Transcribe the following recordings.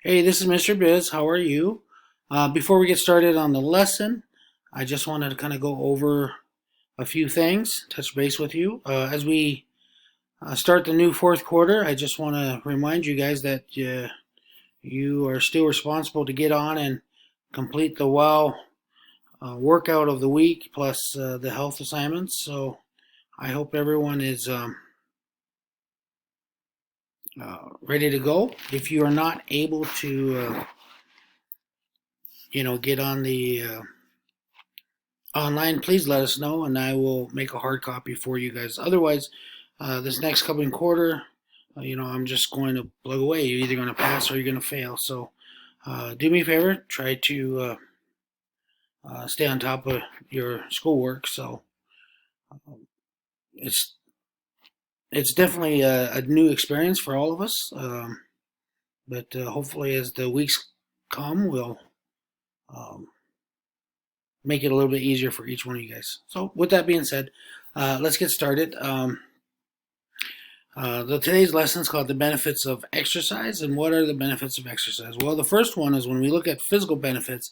Hey, this is Mr. Biz. How are you? Before we get started on the lesson, I just wanted to kind of go over a few things, touch base with you. As we start the new fourth quarter, I just want to remind you guys that you are still responsible to get on and complete the WOW workout of the week plus the health assignments. So I hope everyone is ready to go. If you are not able to, get on the online, please let us know and I will make a hard copy for you guys. Otherwise, this next coming quarter, I'm just going to plug away. You're either going to pass or you're going to fail. So do me a favor, try to stay on top of your schoolwork. So it's it's definitely a new experience for all of us. But hopefully, as the weeks come, we'll um, make it a little bit easier for each one of you guys. So, with that being said, let's get started. Today's lesson is called The Benefits of Exercise. And what are the benefits of exercise? Well, the first one is when we look at physical benefits,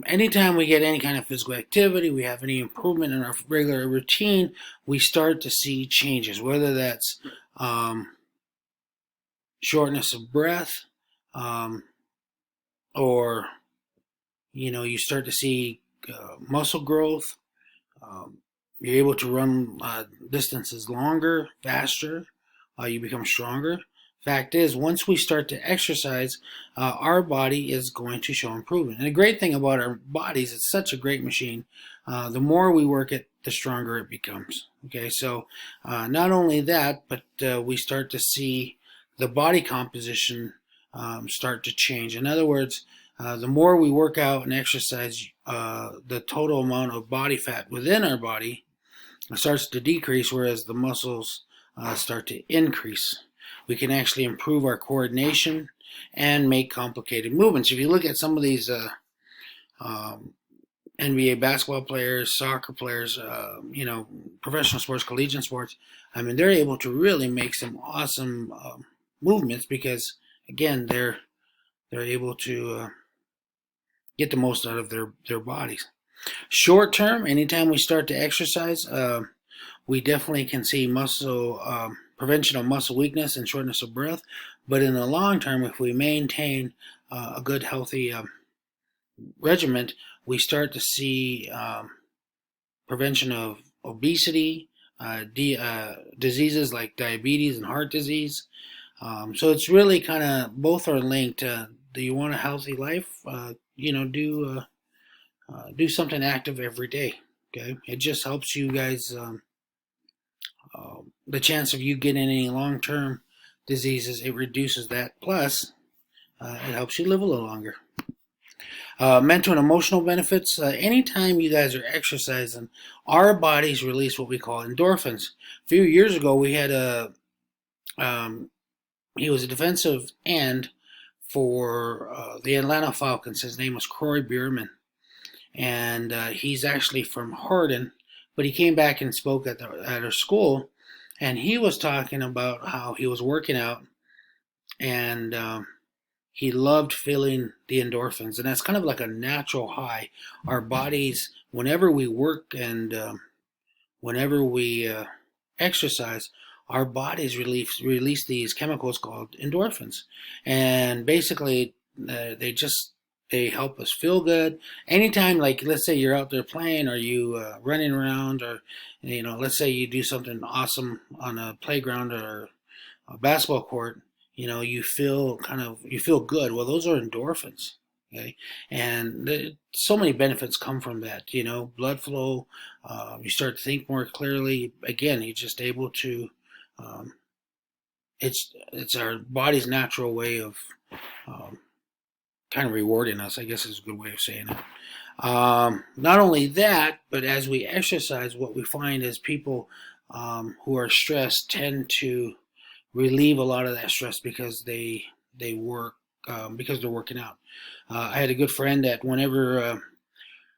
anytime we get any kind of physical activity, we have any improvement in our regular routine, we start to see changes, whether that's shortness of breath, um, or you start to see muscle growth. Um, you're able to run distances longer, faster. You become stronger. Fact is, once we start to exercise, our body is going to show improvement. And the great thing about our bodies, it's such a great machine. The more we work it, the stronger it becomes. Okay, so not only that, but we start to see the body composition start to change. In other words, the more we work out and exercise, the total amount of body fat within our body starts to decrease, whereas the muscles start to increase. We can actually improve our coordination and make complicated movements. If you look at some of these um, NBA basketball players, soccer players, professional sports, collegiate sports, I mean, they're able to really make some awesome movements because, again, they're able to get the most out of their bodies. Short term, anytime we start to exercise, we definitely can see muscle prevention of muscle weakness and shortness of breath. But in the long term, if we maintain a good, healthy regimen, we start to see prevention of obesity, diseases like diabetes and heart disease. So it's really kind of both are linked. Do you want a healthy life? Do something active every day. Okay, it just helps you guys. The chance of you getting any long-term diseases, it reduces that. Plus, it helps you live a little longer. Mental and emotional benefits. Anytime you guys are exercising, our bodies release what we call endorphins. A few years ago, we had um, he was a defensive end for the Atlanta Falcons. His name was Croy Bierman, and he's actually from Hardin, but he came back and spoke at our school, and he was talking about how he was working out, and he loved feeling the endorphins, and that's kind of like a natural high. Our bodies, whenever we work and whenever we exercise, our bodies release these chemicals called endorphins, and basically they help us feel good. Anytime, like let's say you're out there playing, or you running around, or let's say you do something awesome on a playground or a basketball court, you feel good. Well, those are endorphins. Okay, and so many benefits come from that. Blood flow. You start to think more clearly. Again, you're just able to. Um, it's our body's natural way of um, kind of rewarding us, I guess is a good way of saying it. Not only that, but as we exercise, what we find is people who are stressed tend to relieve a lot of that stress because they work because they're working out. I had a good friend that whenever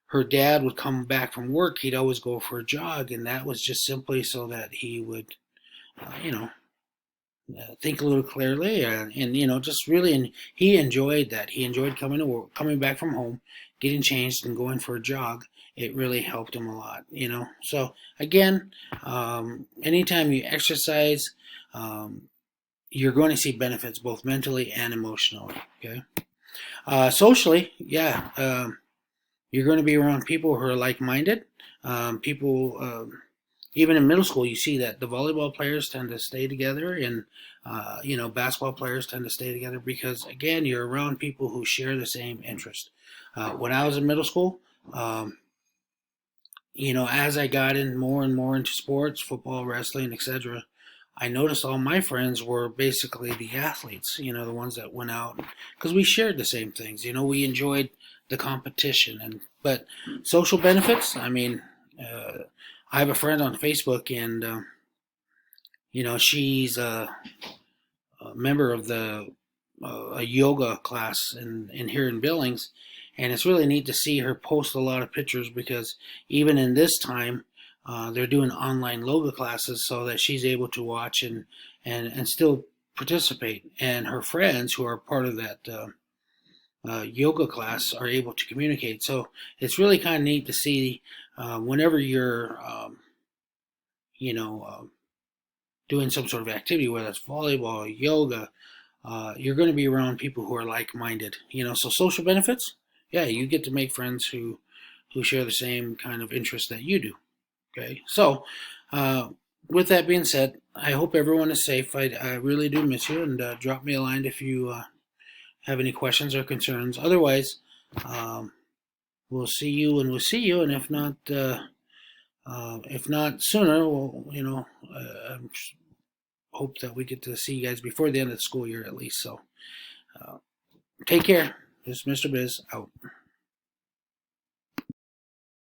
her dad would come back from work, he'd always go for a jog, and that was just simply so that he would, uh, you know, think a little clearly, and just really, and he enjoyed that. He enjoyed coming to work, coming back from home, getting changed, and going for a jog. It really helped him a lot. So again, anytime you exercise, um, you're going to see benefits both mentally and emotionally. Okay. Socially, yeah, you're going to be around people who are like-minded. People, even in middle school, you see that the volleyball players tend to stay together, and basketball players tend to stay together because, again, you're around people who share the same interest. When I was in middle school, um, as I got in more and more into sports, football, wrestling, etc., I noticed all my friends were basically the athletes, the ones that went out because we shared the same things. We enjoyed the competition, but social benefits. I mean, I have a friend on Facebook, and she's a member of a yoga class in here in Billings, and it's really neat to see her post a lot of pictures because even in this time, they're doing online yoga classes so that she's able to watch and still participate, and her friends who are part of that yoga class are able to communicate. So it's really kind of neat to see whenever you're you know doing some sort of activity, whether it's volleyball, yoga, you're going to be around people who are like-minded. So social benefits, yeah, you get to make friends who share the same kind of interests that you do. Okay, so with that being said, I hope everyone is safe. I really do miss you, and drop me a line if you have any questions or concerns. Otherwise, um, we'll see you when we'll see you, and if not sooner, we'll I hope that we get to see you guys before the end of the school year at least. So take care. This is Mr. Biz out.